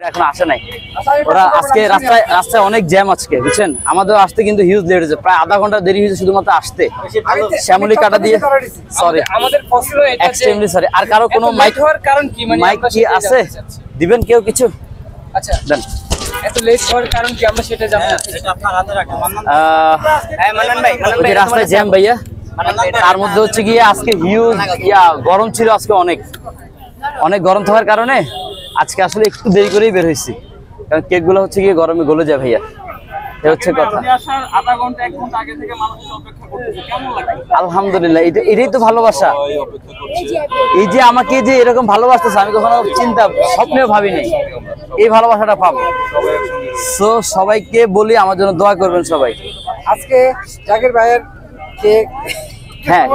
এখন আসে নাই ওরা আজকে রাস্তায় অনেক জ্যাম আজকে বুঝছেন আমাদের আসতে কিন্তু হিউজ লেট হয়েছে প্রায় আধা ঘন্টা দেরি হয়েছে শুধুমাত্র আসতে শ্যামলী কাটা দিয়ে সরি আমাদের ফসল এটা এক্সট্রিমলি সরি আর কারো কোনো মাইক হওয়ার কারণ কি মানে মাইক কি আছে দিবেন কেউ কিছু আচ্ছা দেন এত লেট হওয়ার কারণ কি আমরা সেটা জানি এটা আপনার হাতে রাখেন হ্যাঁ মান্নান ভাই রাস্তায় জ্যাম ভাইয়া তার মধ্যে হচ্ছে গিয়ে আজকে হিউজ গরম ছিল আজকে অনেক গরম থাকার কারণে আজকে আসলে একটু দেরি করেই বের হয়েছি কারণ কেক গুলো হচ্ছে গিয়ে গরমে গলে যায় ভাইয়া এই হচ্ছে কথা আধা ঘন্টা 1 ঘন্টা আগে থেকে মানুষ অপেক্ষা করতেছে কেমন লাগে আলহামদুলিল্লাহ এটাই তো ভালোবাসা এই যে আমাকে যে এরকম ভালোবাসতেছে আমি কখনো স্বপ্নেও ভাবিনি এই ভালোবাসাটা পাবো সো সবাইকে বলি আমার জন্য দোয়া করবেন সবাই আজকে জাকির ভাইয়ের কেক হ্যাঁ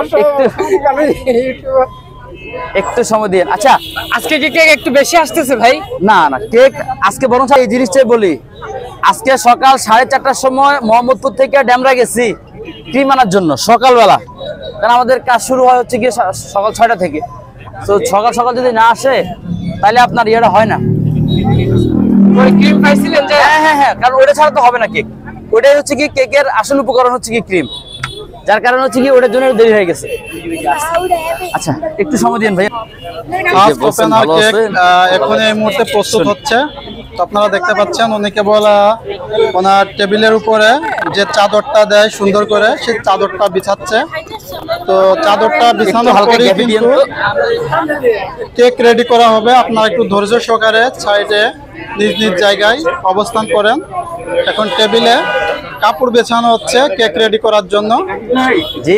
একটু সময় দিন আচ্ছা আজকে কি কেক একটু বেশি আসতেছে ভাই না কেক আজকে বরং এই জিনিসটাই বলি আজকে সকাল 4:30টার সময় মোহাম্মদপুর থেকে ড্যামরা গেছি ক্রিম আনার জন্য সকালবেলা কারণ আমাদের কাজ শুরু হয় হচ্ছে গিয়ে সকাল 6টা থেকে তো সকাল যদি না আসে তাহলে আপনার ইয়েটা হয় না ওই ক্রিম পাইছিলেন যে হ্যাঁ কারণ ওটা ছাড়া তো হবে না কেক ওটাই হচ্ছে কি কেকের আসল উপকরণ হচ্ছে কি ক্রিম যার কারণে হচ্ছে কি ওটার জন্য দেরি হয়ে গেছে আচ্ছা একটু সময় দিন ভাই এখন এই মুহূর্তে প্রস্তুত হচ্ছে তো আপনারা দেখতে পাচ্ছেন উনি কেবল ওনার টেবিলের উপরে যে চাদরটা দেয় সুন্দর করে সেই চাদরটা বিছাচ্ছে তো চাদরটা বিছানোর পরে কিন্তু কেক রেডি করা হবে আপনারা একটু ধৈর্য সহকারে সাইডে নিজ জায়গায় অবস্থান করেন এখন টেবিলে কাপড় বিছানো হচ্ছে কেক রেডি করার জন্য জি